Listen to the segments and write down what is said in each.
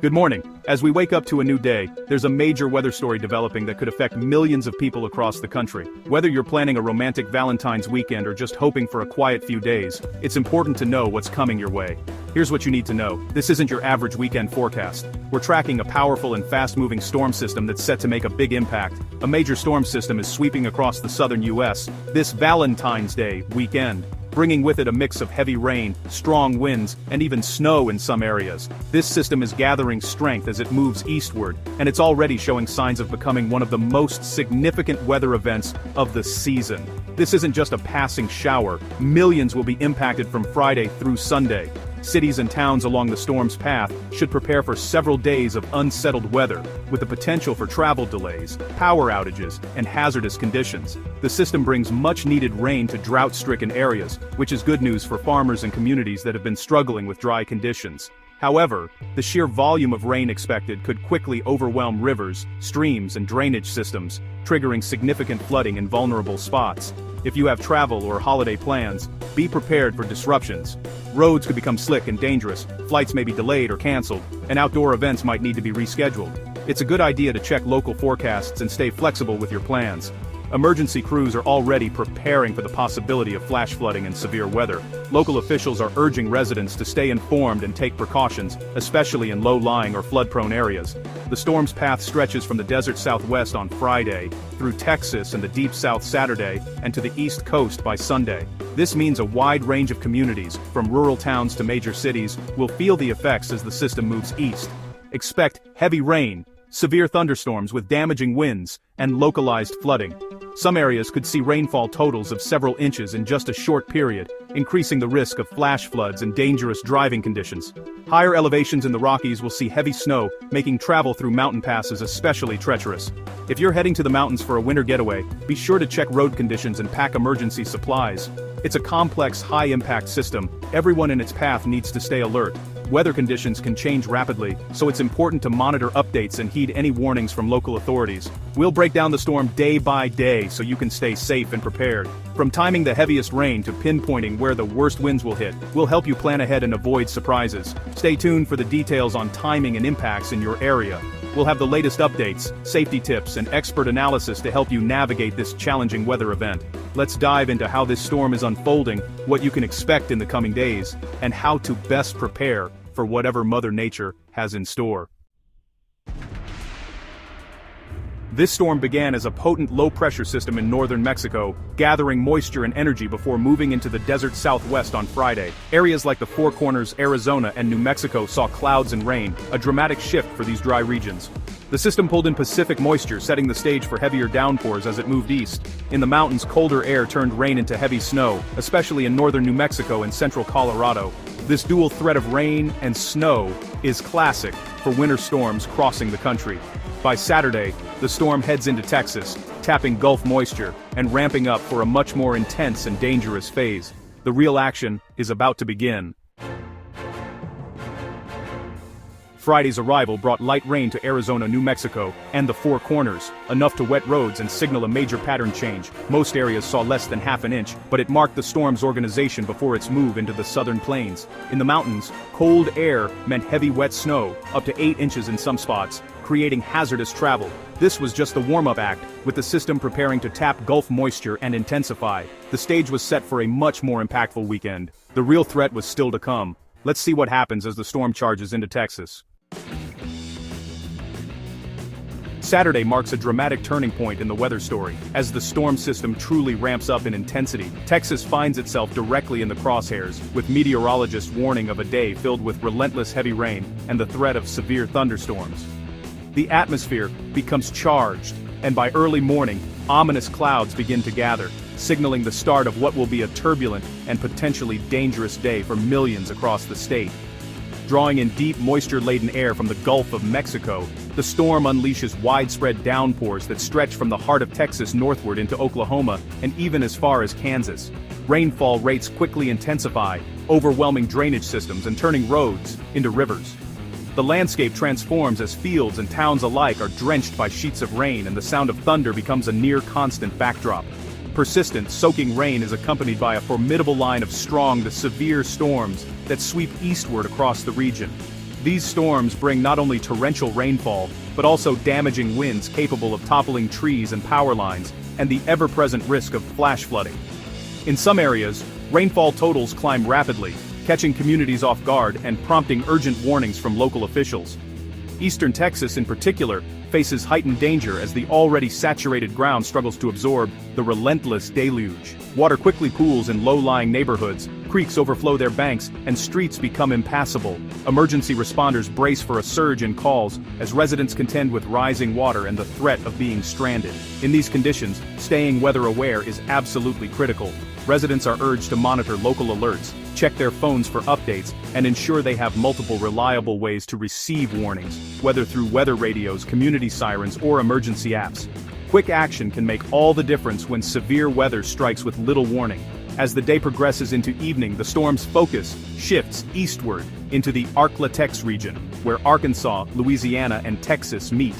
Good morning. As we wake up to a new day, there's a major weather story developing that could affect millions of people across the country. Whether you're planning a romantic Valentine's weekend or just hoping for a quiet few days, it's important to know what's coming your way. Here's what you need to know. This isn't your average weekend forecast. We're tracking a powerful and fast-moving storm system that's set to make a big impact. A major storm system is sweeping across the southern U.S. this Valentine's Day weekend, bringing with it a mix of heavy rain, strong winds, and even snow in some areas. This system is gathering strength as it moves eastward, and it's already showing signs of becoming one of the most significant weather events of the season. This isn't just a passing shower. Millions will be impacted from Friday through Sunday. Cities and towns along the storm's path should prepare for several days of unsettled weather, with the potential for travel delays, power outages, and hazardous conditions. The system brings much-needed rain to drought-stricken areas, which is good news for farmers and communities that have been struggling with dry conditions. However, the sheer volume of rain expected could quickly overwhelm rivers, streams, and drainage systems, triggering significant flooding in vulnerable spots. If you have travel or holiday plans, be prepared for disruptions. Roads could become slick and dangerous, flights may be delayed or canceled, and outdoor events might need to be rescheduled. It's a good idea to check local forecasts and stay flexible with your plans. Emergency crews are already preparing for the possibility of flash flooding and severe weather. Local officials are urging residents to stay informed and take precautions, especially in low-lying or flood-prone areas. The storm's path stretches from the desert southwest on Friday, through Texas and the deep south Saturday, and to the east coast by Sunday. This means a wide range of communities, from rural towns to major cities, will feel the effects as the system moves east. Expect heavy rain, severe thunderstorms with damaging winds, and localized flooding. Some areas could see rainfall totals of several inches in just a short period, increasing the risk of flash floods and dangerous driving conditions. Higher elevations in the Rockies will see heavy snow, making travel through mountain passes especially treacherous. If you're heading to the mountains for a winter getaway, be sure to check road conditions and pack emergency supplies. It's a complex, high-impact system. Everyone in its path needs to stay alert. Weather conditions can change rapidly, so it's important to monitor updates and heed any warnings from local authorities. We'll break down the storm day by day so you can stay safe and prepared. From timing the heaviest rain to pinpointing where the worst winds will hit, we'll help you plan ahead and avoid surprises. Stay tuned for the details on timing and impacts in your area. We'll have the latest updates, safety tips, and expert analysis to help you navigate this challenging weather event. Let's dive into how this storm is unfolding, what you can expect in the coming days, and how to best prepare for whatever Mother Nature has in store. This storm began as a potent low-pressure system in northern Mexico, gathering moisture and energy before moving into the desert southwest on Friday. Areas like the Four Corners, Arizona, and New Mexico saw clouds and rain, a dramatic shift for these dry regions. The system pulled in Pacific moisture, setting the stage for heavier downpours as it moved east. In the mountains, colder air turned rain into heavy snow, especially in northern New Mexico and central Colorado. This dual threat of rain and snow is classic for winter storms crossing the country. By Saturday, the storm heads into Texas, tapping Gulf moisture and ramping up for a much more intense and dangerous phase. The real action is about to begin. Friday's arrival brought light rain to Arizona, New Mexico, and the Four Corners, enough to wet roads and signal a major pattern change. Most areas saw less than half an inch, but it marked the storm's organization before its move into the southern plains. In the mountains, cold air meant heavy wet snow, up to 8 inches in some spots, creating hazardous travel. This was just the warm-up act, with the system preparing to tap Gulf moisture and intensify. The stage was set for a much more impactful weekend. The real threat was still to come. Let's see what happens as the storm charges into Texas. Saturday marks a dramatic turning point in the weather story. As the storm system truly ramps up in intensity, Texas finds itself directly in the crosshairs, with meteorologists warning of a day filled with relentless heavy rain and the threat of severe thunderstorms. The atmosphere becomes charged, and by early morning, ominous clouds begin to gather, signaling the start of what will be a turbulent and potentially dangerous day for millions across the state. Drawing in deep moisture-laden air from the Gulf of Mexico, the storm unleashes widespread downpours that stretch from the heart of Texas northward into Oklahoma and even as far as Kansas. Rainfall rates quickly intensify, overwhelming drainage systems and turning roads into rivers. The landscape transforms as fields and towns alike are drenched by sheets of rain, and the sound of thunder becomes a near-constant backdrop. Persistent, soaking rain is accompanied by a formidable line of strong to severe storms that sweep eastward across the region. These storms bring not only torrential rainfall, but also damaging winds capable of toppling trees and power lines, and the ever-present risk of flash flooding. In some areas, rainfall totals climb rapidly, catching communities off guard and prompting urgent warnings from local officials. Eastern Texas in particular faces heightened danger as the already saturated ground struggles to absorb the relentless deluge. Water quickly pools in low-lying neighborhoods, creeks overflow their banks, and streets become impassable. Emergency responders brace for a surge in calls as residents contend with rising water and the threat of being stranded. In these conditions, staying weather-aware is absolutely critical. Residents are urged to monitor local alerts, check their phones for updates, and ensure they have multiple reliable ways to receive warnings, whether through weather radios, community sirens, or emergency apps. Quick action can make all the difference when severe weather strikes with little warning. As the day progresses into evening, the storm's focus shifts eastward into the Ark-La-Tex region, where Arkansas, Louisiana, and Texas meet.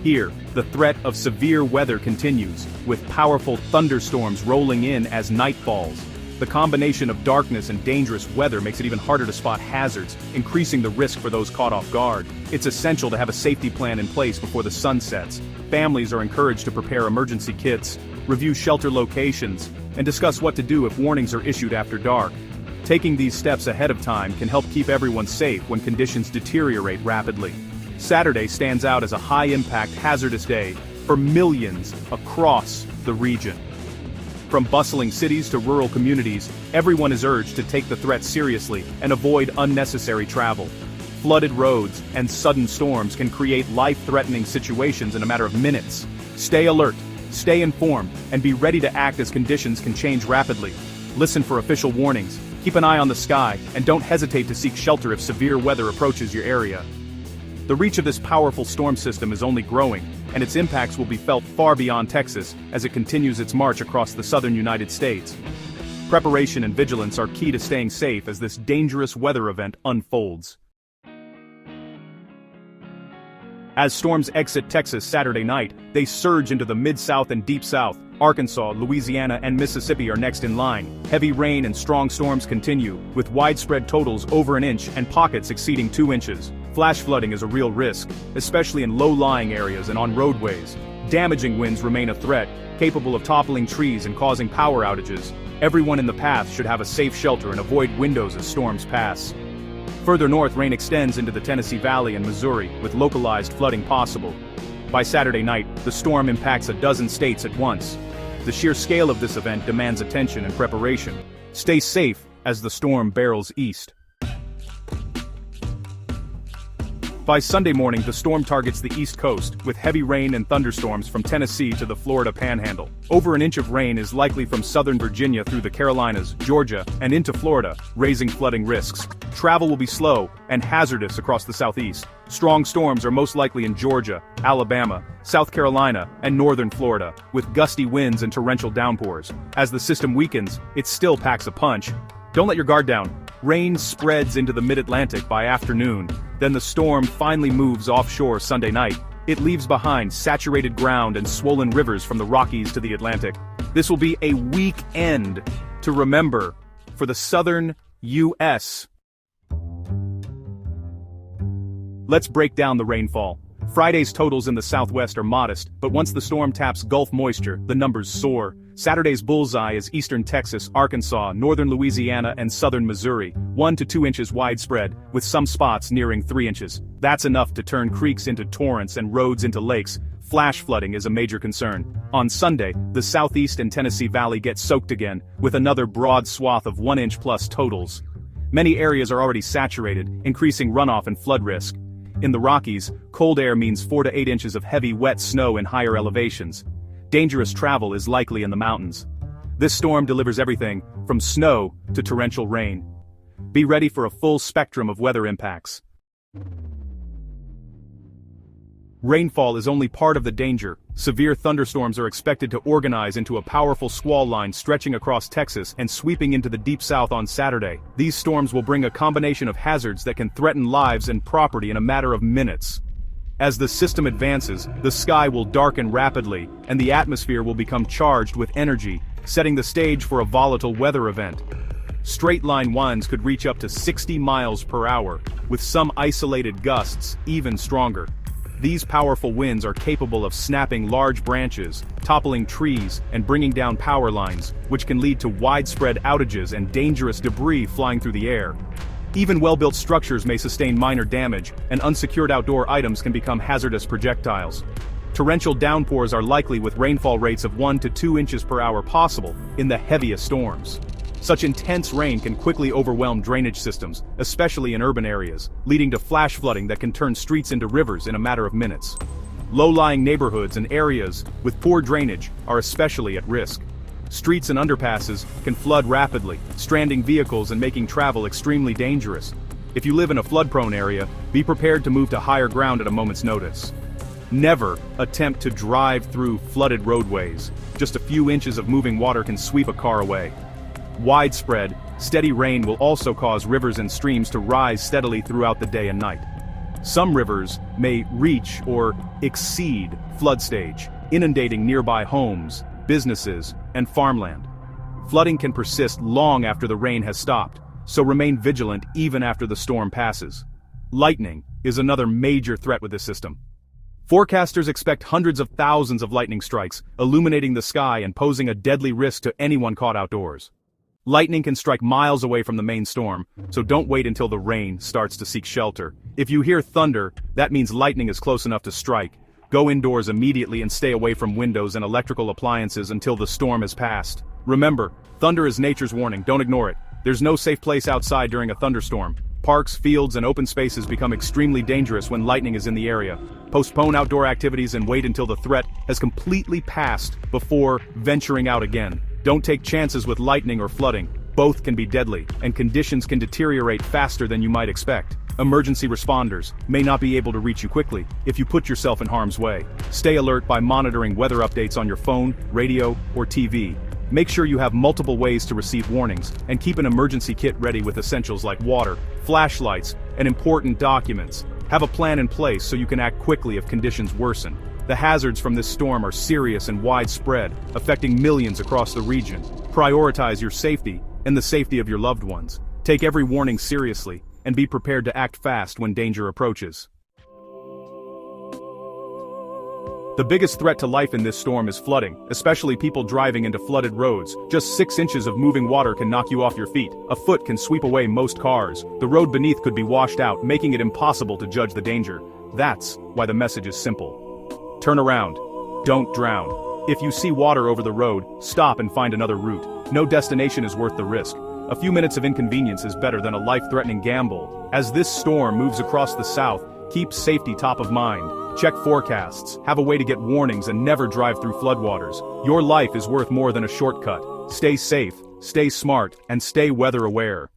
Here, the threat of severe weather continues, with powerful thunderstorms rolling in as night falls. The combination of darkness and dangerous weather makes it even harder to spot hazards, increasing the risk for those caught off guard. It's essential to have a safety plan in place before the sun sets. Families are encouraged to prepare emergency kits, review shelter locations, and discuss what to do if warnings are issued after dark. Taking these steps ahead of time can help keep everyone safe when conditions deteriorate rapidly. Saturday stands out as a high-impact hazardous day for millions across the region. From bustling cities to rural communities, everyone is urged to take the threat seriously and avoid unnecessary travel. Flooded roads and sudden storms can create life-threatening situations in a matter of minutes. Stay alert, stay informed, and be ready to act as conditions can change rapidly. Listen for official warnings, keep an eye on the sky, and don't hesitate to seek shelter if severe weather approaches your area. The reach of this powerful storm system is only growing, and its impacts will be felt far beyond Texas as it continues its march across the southern United States. Preparation and vigilance are key to staying safe as this dangerous weather event unfolds. As storms exit Texas Saturday night, they surge into the Mid-South and Deep South. Arkansas, Louisiana, and Mississippi are next in line. Heavy rain and strong storms continue, with widespread totals over an inch and pockets exceeding 2 inches. Flash flooding is a real risk, especially in low-lying areas and on roadways. Damaging winds remain a threat, capable of toppling trees and causing power outages. Everyone in the path should have a safe shelter and avoid windows as storms pass. Further north, rain extends into the Tennessee Valley and Missouri, with localized flooding possible. By Saturday night, the storm impacts a dozen states at once. The sheer scale of this event demands attention and preparation. Stay safe as the storm barrels east. By Sunday morning, the storm targets the East Coast, with heavy rain and thunderstorms from Tennessee to the Florida Panhandle. Over an inch of rain is likely from southern Virginia through the Carolinas, Georgia, and into Florida, raising flooding risks. Travel will be slow and hazardous across the southeast. Strong storms are most likely in Georgia, Alabama, South Carolina, and northern Florida, with gusty winds and torrential downpours. As the system weakens, it still packs a punch. Don't let your guard down. Rain spreads into the mid-Atlantic by afternoon. Then the storm finally moves offshore Sunday night. It leaves behind saturated ground and swollen rivers from the Rockies to the Atlantic. This will be a week end to remember for the southern U.S. Let's break down the rainfall. Friday's totals in the southwest are modest, but once the storm taps Gulf moisture, the numbers soar. Saturday's bullseye is eastern Texas, Arkansas, northern Louisiana, and southern Missouri, 1 to 2 inches widespread, with some spots nearing 3 inches. That's enough to turn creeks into torrents and roads into lakes. Flash flooding is a major concern. On Sunday, the southeast and Tennessee Valley get soaked again, with another broad swath of 1 inch plus totals. Many areas are already saturated, increasing runoff and flood risk. In the Rockies, cold air means 4 to 8 inches of heavy wet snow in higher elevations. Dangerous travel is likely in the mountains. This storm delivers everything from snow to torrential rain. Be ready for a full spectrum of weather impacts. Rainfall is only part of the danger. Severe thunderstorms are expected to organize into a powerful squall line stretching across Texas and sweeping into the Deep South on Saturday. These storms will bring a combination of hazards that can threaten lives and property in a matter of minutes. As the system advances, the sky will darken rapidly, and the atmosphere will become charged with energy, setting the stage for a volatile weather event. Straight-line winds could reach up to 60 miles per hour, with some isolated gusts even stronger. These powerful winds are capable of snapping large branches, toppling trees, and bringing down power lines, which can lead to widespread outages and dangerous debris flying through the air. Even well-built structures may sustain minor damage, and unsecured outdoor items can become hazardous projectiles. Torrential downpours are likely, with rainfall rates of 1 to 2 inches per hour possible in the heaviest storms. Such intense rain can quickly overwhelm drainage systems, especially in urban areas, leading to flash flooding that can turn streets into rivers in a matter of minutes. Low-lying neighborhoods and areas with poor drainage are especially at risk. Streets and underpasses can flood rapidly, stranding vehicles and making travel extremely dangerous. If you live in a flood-prone area, be prepared to move to higher ground at a moment's notice. Never attempt to drive through flooded roadways. Just a few inches of moving water can sweep a car away. Widespread, steady rain will also cause rivers and streams to rise steadily throughout the day and night. Some rivers may reach or exceed flood stage, inundating nearby homes, businesses, and farmland. Flooding can persist long after the rain has stopped, so remain vigilant even after the storm passes. Lightning is another major threat with this system. Forecasters expect hundreds of thousands of lightning strikes, illuminating the sky and posing a deadly risk to anyone caught outdoors. Lightning can strike miles away from the main storm, so don't wait until the rain starts to seek shelter. If you hear thunder, that means lightning is close enough to strike. Go indoors immediately and stay away from windows and electrical appliances until the storm has passed. Remember, thunder is nature's warning, don't ignore it. There's no safe place outside during a thunderstorm. Parks, fields, and open spaces become extremely dangerous when lightning is in the area. Postpone outdoor activities and wait until the threat has completely passed before venturing out again. Don't take chances with lightning or flooding. Both can be deadly, and conditions can deteriorate faster than you might expect. Emergency responders may not be able to reach you quickly if you put yourself in harm's way. Stay alert by monitoring weather updates on your phone, radio, or TV. Make sure you have multiple ways to receive warnings, and keep an emergency kit ready with essentials like water, flashlights, and important documents. Have a plan in place so you can act quickly if conditions worsen. The hazards from this storm are serious and widespread, affecting millions across the region. Prioritize your safety and the safety of your loved ones. Take every warning seriously, and be prepared to act fast when danger approaches. The biggest threat to life in this storm is flooding, especially people driving into flooded roads. Just 6 inches of moving water can knock you off your feet. A foot can sweep away most cars. The road beneath could be washed out, making it impossible to judge the danger. That's why the message is simple. Turn around. Don't drown. If you see water over the road, stop and find another route. No destination is worth the risk. A few minutes of inconvenience is better than a life-threatening gamble. As this storm moves across the south, keep safety top of mind. Check forecasts, have a way to get warnings, and never drive through floodwaters. Your life is worth more than a shortcut. Stay safe, stay smart, and stay weather aware.